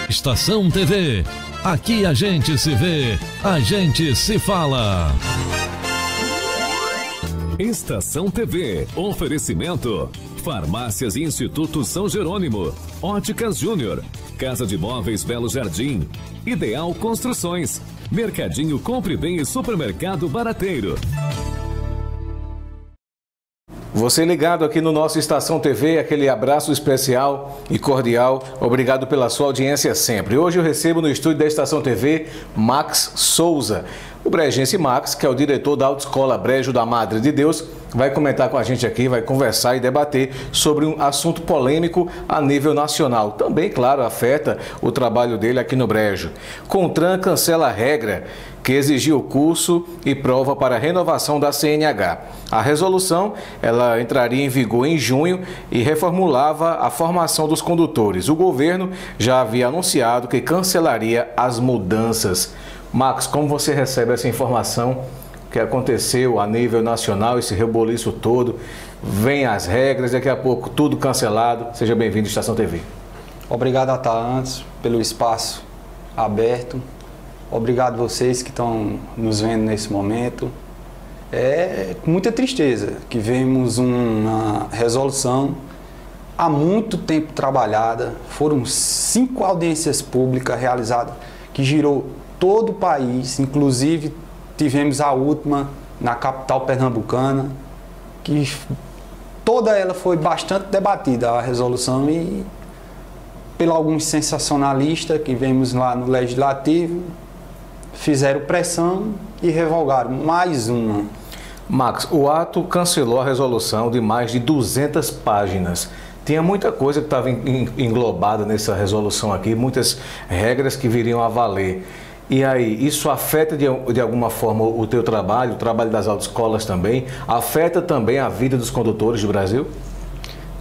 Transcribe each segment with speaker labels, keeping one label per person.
Speaker 1: Estação TV. Aqui a gente se vê, a gente se fala.
Speaker 2: Estação TV. Oferecimento. Farmácias e Instituto São Jerônimo. Óticas Júnior. Casa de Móveis Belo Jardim. Ideal Construções. Mercadinho Compre Bem e Supermercado Barateiro.
Speaker 3: Você ligado aqui no nosso Estação TV, aquele abraço especial e cordial. Obrigado pela sua audiência sempre. Hoje eu recebo no estúdio da Estação TV Max Souza. O brejense Max, que é o diretor da Autoescola Brejo da Madre de Deus, vai comentar com a gente aqui, vai conversar e debater sobre um assunto polêmico a nível nacional. Também, claro, afeta o trabalho dele aqui no Brejo. CONTRAN cancela a regra que exigia o curso e prova para a renovação da CNH. A resolução, ela entraria em vigor em junho e reformulava a formação dos condutores. O governo já havia anunciado que cancelaria as mudanças. Max, como você recebe essa informação que aconteceu a nível nacional, esse reboliço todo, vem as regras, daqui a pouco tudo cancelado. Seja bem-vindo à Estação TV.
Speaker 4: Obrigado, Atalantes, pelo espaço aberto. Obrigado a vocês que estão nos vendo nesse momento. É com muita tristeza que vemos uma resolução há muito tempo trabalhada. Foram 5 audiências públicas realizadas que girou todo o país, inclusive tivemos a última na capital pernambucana, que toda ela foi bastante debatida, a resolução, e por alguns sensacionalistas que vemos lá no Legislativo, fizeram pressão e revogaram mais uma.
Speaker 3: Max, o ato cancelou a resolução de mais de 200 páginas. Tinha muita coisa que estava englobada nessa resolução aqui, muitas regras que viriam a valer. E aí, isso afeta de alguma forma o teu trabalho, o trabalho das autoescolas também? Afeta também a vida dos condutores do Brasil?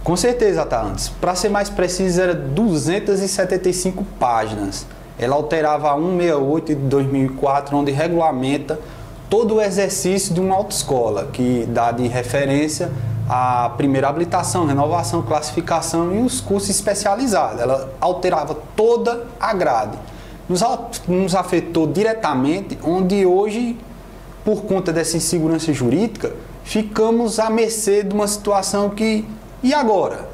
Speaker 4: Com certeza, Atalantes. Para ser mais preciso, era 275 páginas. Ela alterava a 168 de 2004, onde regulamenta todo o exercício de uma autoescola, que dá de referência a primeira habilitação, renovação, classificação e os cursos especializados. Ela alterava toda a grade. Nos afetou diretamente, onde hoje, por conta dessa insegurança jurídica, ficamos à mercê de uma situação que... E agora?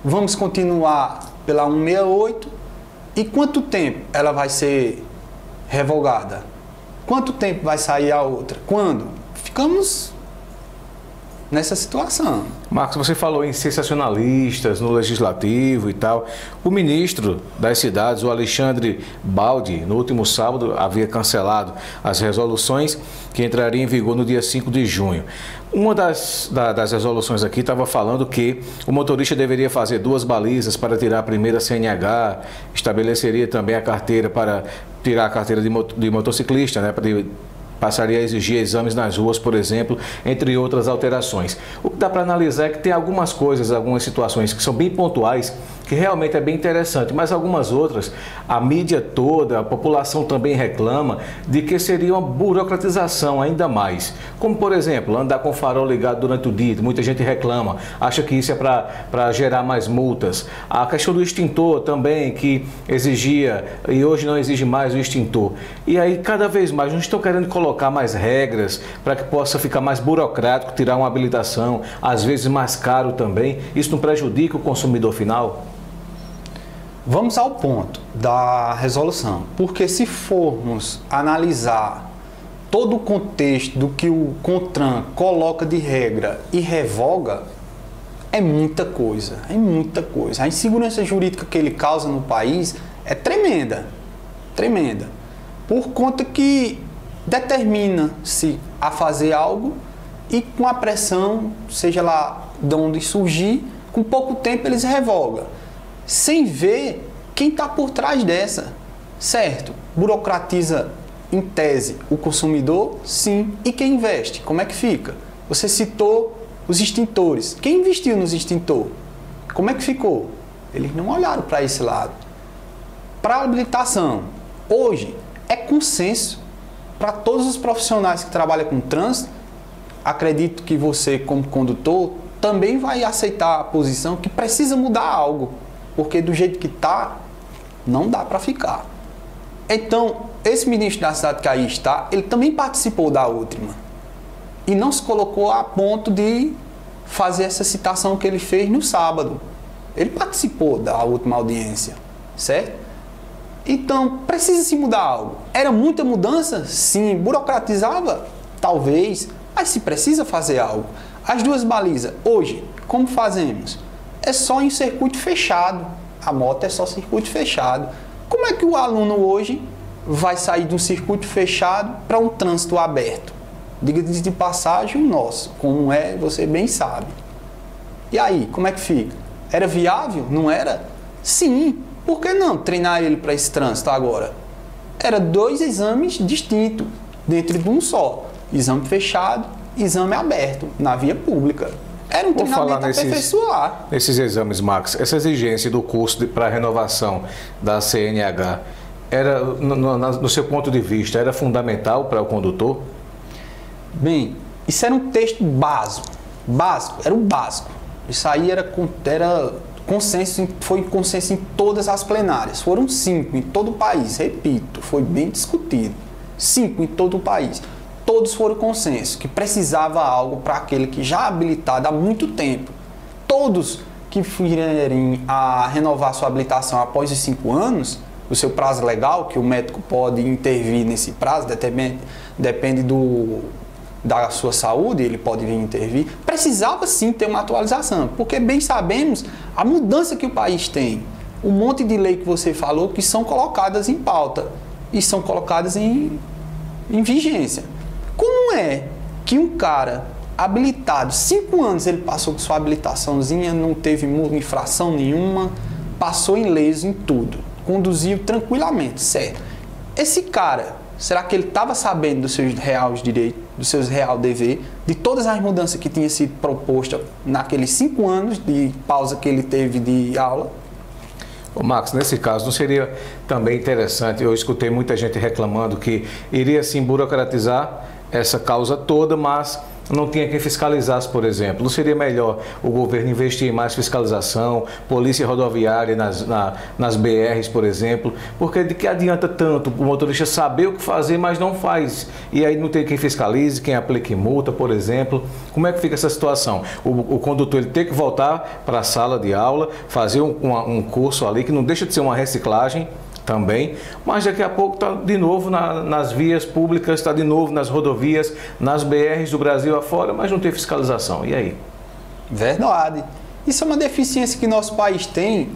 Speaker 4: Vamos continuar pela 168? E quanto tempo ela vai ser revogada? Quanto tempo vai sair a outra? Quando? Ficamos nessa situação.
Speaker 3: Marcos, você falou em sensacionalistas no Legislativo e tal. O ministro das Cidades, o Alexandre Baldi, no último sábado, havia cancelado as resoluções que entrariam em vigor no dia 5 de junho. Uma das resoluções aqui estava falando que o motorista deveria fazer 2 balizas para tirar a primeira CNH, estabeleceria também a carteira para tirar a carteira de motociclista, né? Passaria a exigir exames nas ruas, por exemplo, entre outras alterações. O que dá para analisar é que tem algumas coisas, algumas situações que são bem pontuais, que realmente é bem interessante, mas algumas outras, a mídia toda, a população também reclama de que seria uma burocratização ainda mais. Como, por exemplo, andar com o farol ligado durante o dia, muita gente reclama, acha que isso é para gerar mais multas. A questão do extintor também, que exigia, e hoje não exige mais o extintor. E aí, cada vez mais, não estão querendo colocar mais regras para que possa ficar mais burocrático, tirar uma habilitação, às vezes mais caro também. Isso não prejudica o consumidor final?
Speaker 4: Vamos ao ponto da resolução, porque se formos analisar todo o contexto do que o CONTRAN coloca de regra e revoga, é muita coisa, é muita coisa. A insegurança jurídica que ele causa no país é tremenda, tremenda, por conta que determina-se a fazer algo e com a pressão, seja lá de onde surgir, com pouco tempo eles revogam, sem ver quem está por trás dessa, certo? Burocratiza, em tese, o consumidor, sim. E quem investe, como é que fica? Você citou os extintores. Quem investiu nos extintores? Como é que ficou? Eles não olharam para esse lado. Para a habilitação, hoje é consenso para todos os profissionais que trabalham com trânsito. Acredito que você, como condutor, também vai aceitar a posição que precisa mudar algo, porque do jeito que está, Não dá para ficar. Então, esse ministro da cidade que aí está, ele também participou da última. E não se colocou a ponto de fazer essa citação que ele fez no sábado. Ele participou da última audiência, certo? Então, precisa se mudar algo. Era muita mudança? Sim. Burocratizava? Talvez. Mas se precisa fazer algo. As duas balizas, hoje, como fazemos? É só em circuito fechado. A moto é só circuito fechado. Como é que o aluno hoje vai sair de um circuito fechado para um trânsito aberto? Diga-se de passagem o nosso, como é, você bem sabe. E aí, como é que fica? Era viável? Não era? Sim. Por que não treinar ele para esse trânsito agora? Era 2 exames distintos, dentro de um só. Exame fechado, exame aberto, na via pública. Era um treinamento aperfeiçoar.
Speaker 3: Nesses exames, Max, essa exigência do curso para renovação da CNH, era, no seu ponto de vista, era fundamental para o condutor?
Speaker 4: Bem, isso era um texto básico, era o básico. Isso aí era consenso, foi consenso em todas as plenárias. Foram 5 em todo o país, repito, foi bem discutido. 5 em todo o país. Todos foram consenso, que precisava algo para aquele que já habilitado há muito tempo. Todos que virem a renovar sua habilitação após os 5 anos, o seu prazo legal, que o médico pode intervir nesse prazo, depende da sua saúde, ele pode vir intervir, precisava sim ter uma atualização, porque bem sabemos a mudança que o país tem, um monte de lei que você falou que são colocadas em pauta e são colocadas em vigência. Como é que um cara habilitado, 5 anos ele passou com sua habilitaçãozinha, não teve infração nenhuma, passou ileso em tudo, conduziu tranquilamente, certo? Esse cara, será que ele estava sabendo dos seus reais direitos, dos seus real dever, de todas as mudanças que tinha sido proposta naqueles 5 anos de pausa que ele teve de aula?
Speaker 3: Ô Max, nesse caso, não seria também interessante, eu escutei muita gente reclamando que iria sim burocratizar essa causa toda, mas não tinha quem fiscalizasse, por exemplo. Não seria melhor o governo investir em mais fiscalização, polícia rodoviária nas BRs, por exemplo? Porque de que adianta tanto o motorista saber o que fazer, mas não faz? E aí não tem quem fiscalize, quem aplique multa, por exemplo. Como é que fica essa situação? O condutor ele tem que voltar para a sala de aula, fazer um curso ali, que não deixa de ser uma reciclagem também, mas daqui a pouco está de novo nas vias públicas, está de novo nas rodovias, nas BRs do Brasil afora, mas não tem fiscalização. E aí?
Speaker 4: Verdade. Isso é uma deficiência que nosso país tem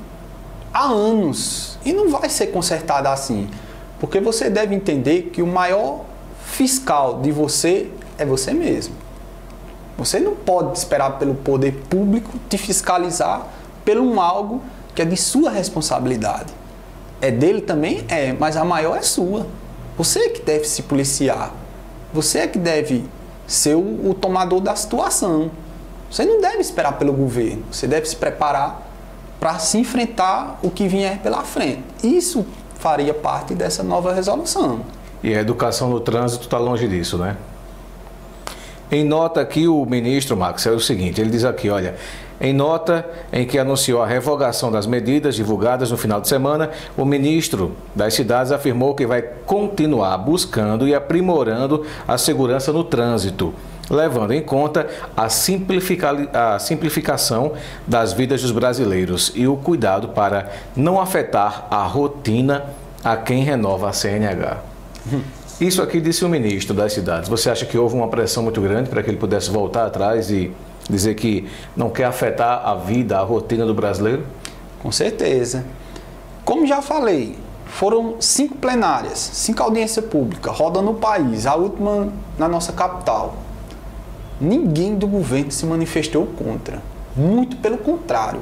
Speaker 4: há anos e não vai ser consertada assim, porque você deve entender que o maior fiscal de você é você mesmo. Você não pode esperar pelo poder público te fiscalizar pelo algo que é de sua responsabilidade. É dele também? É, mas a maior é sua. Você é que deve se policiar. Você é que deve ser o tomador da situação. Você não deve esperar pelo governo. Você deve se preparar para se enfrentar o que vier pela frente. Isso faria parte dessa nova resolução.
Speaker 3: E a educação no trânsito está longe disso, né? Em nota aqui, o ministro, Max, é o seguinte, ele diz aqui, olha... Em nota em que anunciou a revogação das medidas divulgadas no final de semana, o ministro das Cidades afirmou que vai continuar buscando e aprimorando a segurança no trânsito, levando em conta a simplificação das vidas dos brasileiros e o cuidado para não afetar a rotina a quem renova a CNH. Isso aqui disse o ministro das Cidades. Você acha que houve uma pressão muito grande para que ele pudesse voltar atrás e dizer que não quer afetar a vida, a rotina do brasileiro?
Speaker 4: Com certeza. Como já falei, foram 5 plenárias, 5 audiências públicas rodando o país, a última na nossa capital. Ninguém do governo se manifestou contra. Muito pelo contrário.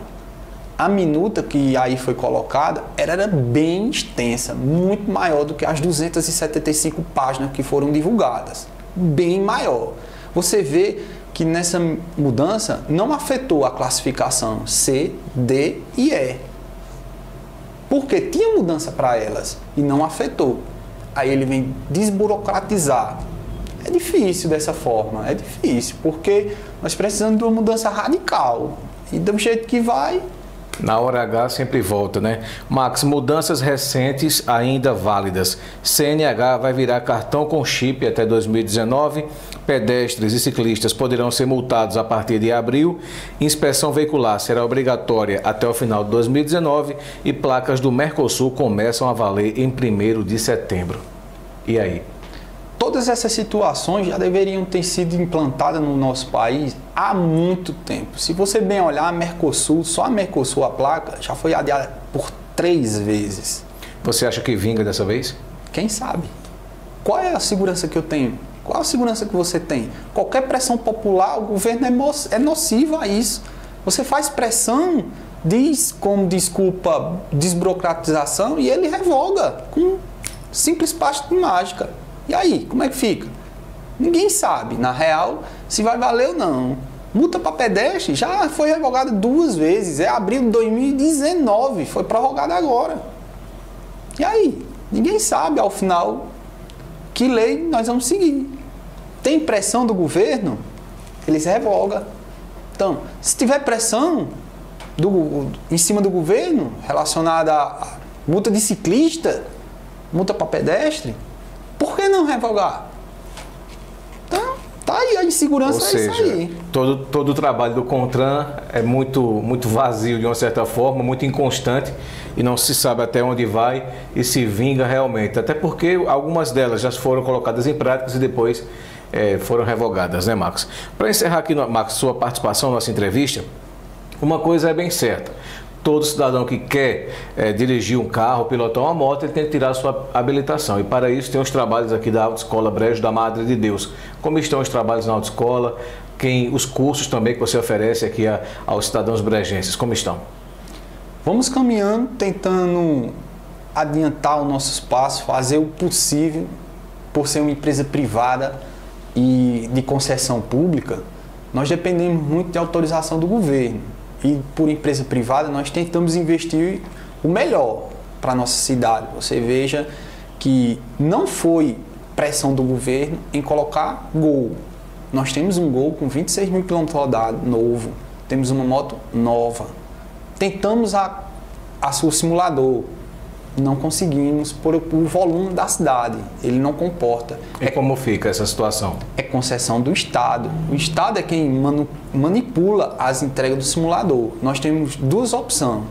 Speaker 4: A minuta que aí foi colocada era bem extensa, muito maior do que as 275 páginas que foram divulgadas. Bem maior. Você vê que nessa mudança não afetou a classificação C, D e E. Porque tinha mudança para elas e não afetou. Aí ele vem desburocratizar. É difícil dessa forma, é difícil, porque nós precisamos de uma mudança radical. E do jeito que vai,
Speaker 3: Na hora H sempre volta, né? Max, mudanças recentes ainda válidas. CNH vai virar cartão com chip até 2019. Pedestres e ciclistas poderão ser multados a partir de abril. Inspeção veicular será obrigatória até o final de 2019 e placas do Mercosul começam a valer em 1º de setembro. E aí?
Speaker 4: Todas essas situações já deveriam ter sido implantadas no nosso país há muito tempo. Se você bem olhar, a Mercosul, só a Mercosul, a placa, já foi adiada por 3 vezes.
Speaker 3: Você acha que vinga dessa vez?
Speaker 4: Quem sabe? Qual é a segurança que eu tenho? Qual a segurança que você tem? Qualquer pressão popular, o governo é nocivo a isso. Você faz pressão, diz como desculpa desburocratização e ele revoga com simples passo de mágica. E aí, como é que fica? Ninguém sabe, na real, se vai valer ou não. Multa para pedestre já foi revogada 2 vezes. É abril de 2019, foi prorrogada agora. E aí? Ninguém sabe, ao final, que lei nós vamos seguir. Tem pressão do governo, eles revogam. Então, se tiver pressão em cima do governo relacionada a multa de ciclista, multa para pedestre, por que não revogar? Então, tá aí, a insegurança. Ou seja, é isso aí.
Speaker 3: Todo o trabalho do CONTRAN é muito vazio de uma certa forma, muito inconstante e não se sabe até onde vai e se vinga realmente. Até porque algumas delas já foram colocadas em prática e depois foram revogadas, né, Marcos? Para encerrar aqui, Marcos, sua participação na nossa entrevista, uma coisa é bem certa. Todo cidadão que quer dirigir um carro, pilotar uma moto, ele tem que tirar a sua habilitação. E para isso tem os trabalhos aqui da Autoescola Brejo da Madre de Deus. Como estão os trabalhos na autoescola? Os cursos também que você oferece aqui aos cidadãos brejenses, como estão?
Speaker 4: Vamos caminhando, tentando adiantar o nosso espaço, fazer o possível, por ser uma empresa privada e de concessão pública, nós dependemos muito de autorização do governo. E por empresa privada nós tentamos investir o melhor para a nossa cidade. Você veja que não foi pressão do governo em colocar Gol. Nós temos um Gol com 26 mil km rodados, novo. Temos uma moto nova. Tentamos o simulador. Não conseguimos por o volume da cidade. Ele não comporta.
Speaker 3: E como fica essa situação?
Speaker 4: É concessão do Estado. O Estado é quem manipula as entregas do simulador. Nós temos 2 opções.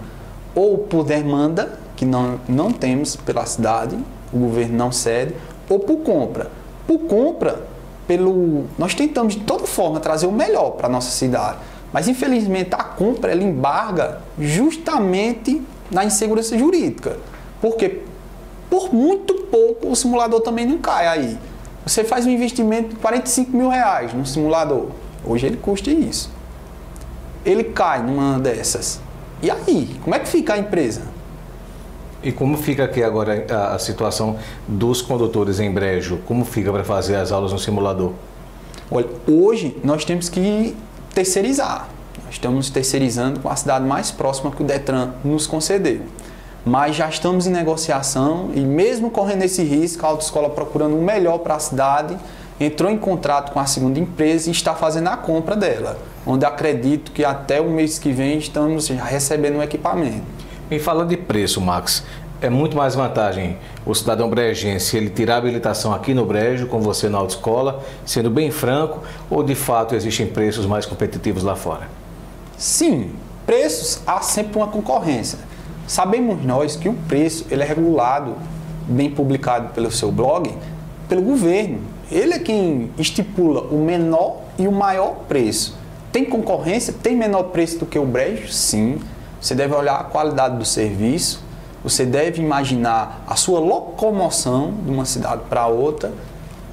Speaker 4: Ou por demanda, que não temos pela cidade, o governo não cede, ou por compra. Por compra, nós tentamos de toda forma trazer o melhor para a nossa cidade. Mas infelizmente a compra ela embarga justamente na insegurança jurídica. Porque por muito pouco o simulador também não cai aí. Você faz um investimento de 45 mil reais no simulador. Hoje ele custa isso. Ele cai numa dessas. E aí? Como é que fica a empresa?
Speaker 3: E como fica aqui agora a situação dos condutores em Brejo? Como fica para fazer as aulas no simulador?
Speaker 4: Olha, hoje nós temos que terceirizar. Nós estamos terceirizando com a cidade mais próxima que o Detran nos concedeu. Mas já estamos em negociação e mesmo correndo esse risco, a autoescola procurando o melhor para a cidade, entrou em contrato com a segunda empresa e está fazendo a compra dela, onde acredito que até o mês que vem estamos já recebendo um equipamento.
Speaker 3: E falando de preço, Max, é muito mais vantagem o cidadão brejense ele tirar a habilitação aqui no Brejo, com você na autoescola, sendo bem franco, ou de fato existem preços mais competitivos lá fora?
Speaker 4: Sim, preços há sempre uma concorrência. Sabemos nós que o preço ele é regulado, bem publicado pelo seu blog, pelo governo. Ele é quem estipula o menor e o maior preço. Tem concorrência? Tem menor preço do que o Brejo? Sim. Você deve olhar a qualidade do serviço, você deve imaginar a sua locomoção de uma cidade para outra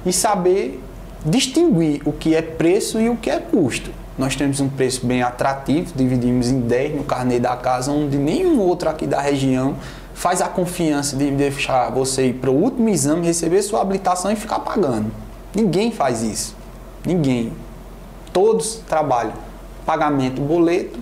Speaker 4: e saber distinguir o que é preço e o que é custo. Nós temos um preço bem atrativo, dividimos em 10 no carnê da casa, onde nenhum outro aqui da região faz a confiança de deixar você ir para o último exame, receber sua habilitação e ficar pagando. Ninguém faz isso. Ninguém. Todos trabalham pagamento boleto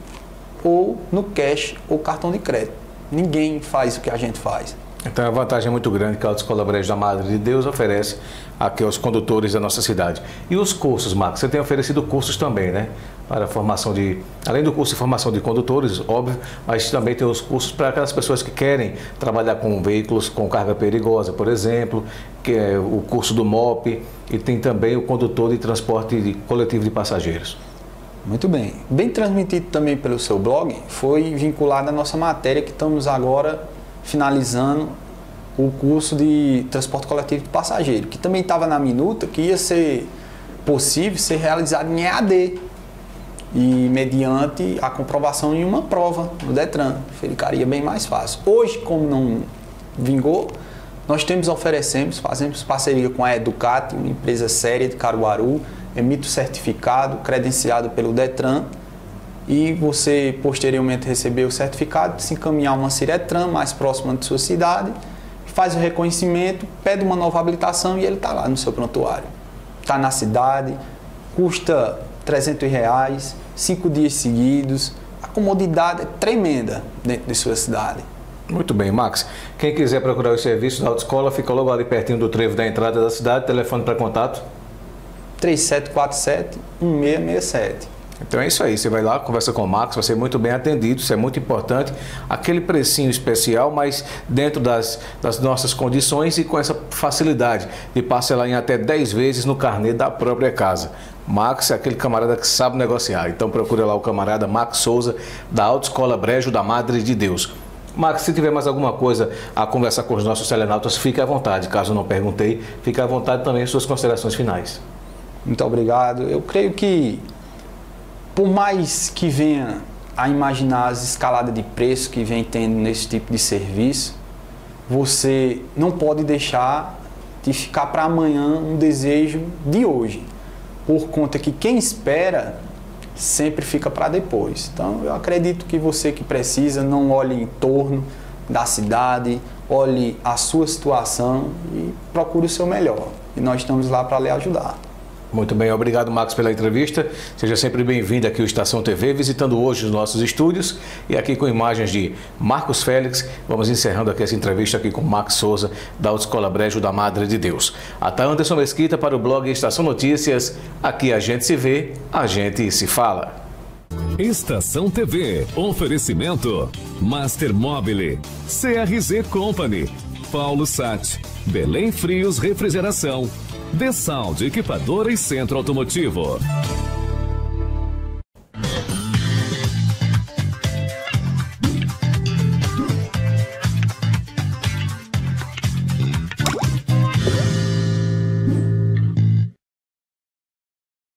Speaker 4: ou no cash ou cartão de crédito. Ninguém faz o que a gente faz.
Speaker 3: Então a vantagem é muito grande que a Autoescola Brejo da Madre de Deus oferece aqui aos condutores da nossa cidade. E os cursos, Marcos? Você tem oferecido cursos também, né? para a formação além do curso de formação de condutores, óbvio, mas também tem os cursos para aquelas pessoas que querem trabalhar com veículos com carga perigosa, por exemplo, que é o curso do MOP, e tem também o condutor de transporte coletivo de passageiros.
Speaker 4: Muito bem. Bem transmitido também pelo seu blog, foi vinculado à nossa matéria que estamos agora finalizando o curso de transporte coletivo de passageiro, que também estava na minuta, que ia ser possível ser realizado em EAD e mediante a comprovação em uma prova no Detran, ficaria bem mais fácil. Hoje, como não vingou, nós fazemos parceria com a Educat, uma empresa séria de Caruaru, emite o certificado credenciado pelo Detran, e você posteriormente receber o certificado, se encaminhar uma Ciretran mais próxima de sua cidade, faz o reconhecimento, pede uma nova habilitação e ele está lá no seu prontuário. Está na cidade, custa R$300, 5 dias seguidos, a comodidade é tremenda dentro de sua cidade.
Speaker 3: Muito bem, Max. Quem quiser procurar os serviços da autoescola, fica logo ali pertinho do trevo da entrada da cidade, telefone para contato?
Speaker 4: 3747-1667.
Speaker 3: Então é isso aí, você vai lá, conversa com o Max, vai ser muito bem atendido, isso é muito importante. Aquele precinho especial, mas dentro das nossas condições e com essa facilidade de parcelar em até 10 vezes no carnê da própria casa. Max é aquele camarada que sabe negociar, então procura lá o camarada Max Souza, da Autoescola Brejo da Madre de Deus. Max, se tiver mais alguma coisa a conversar com os nossos telenautas, fique à vontade. Caso não perguntei, fique à vontade também em suas considerações finais.
Speaker 4: Muito obrigado. Eu creio que, por mais que venha a imaginar as escaladas de preço que vem tendo nesse tipo de serviço, você não pode deixar de ficar para amanhã um desejo de hoje, por conta que quem espera sempre fica para depois. Então, eu acredito que você que precisa não olhe em torno da cidade, olhe a sua situação e procure o seu melhor. E nós estamos lá para lhe ajudar.
Speaker 3: Muito bem, obrigado, Max, pela entrevista. Seja sempre bem-vindo aqui ao Estação TV, visitando hoje os nossos estúdios e aqui com imagens de Marcos Félix. Vamos encerrando aqui essa entrevista aqui com Max Souza, da Autoescola Brejo da Madre de Deus. Até Anderson Mesquita para o blog Estação Notícias. Aqui a gente se vê, a gente se fala.
Speaker 2: Estação TV, oferecimento Master Mobile, CRZ Company, Paulo Sat, Belém Frios Refrigeração, The Sound Equipadora e Centro Automotivo.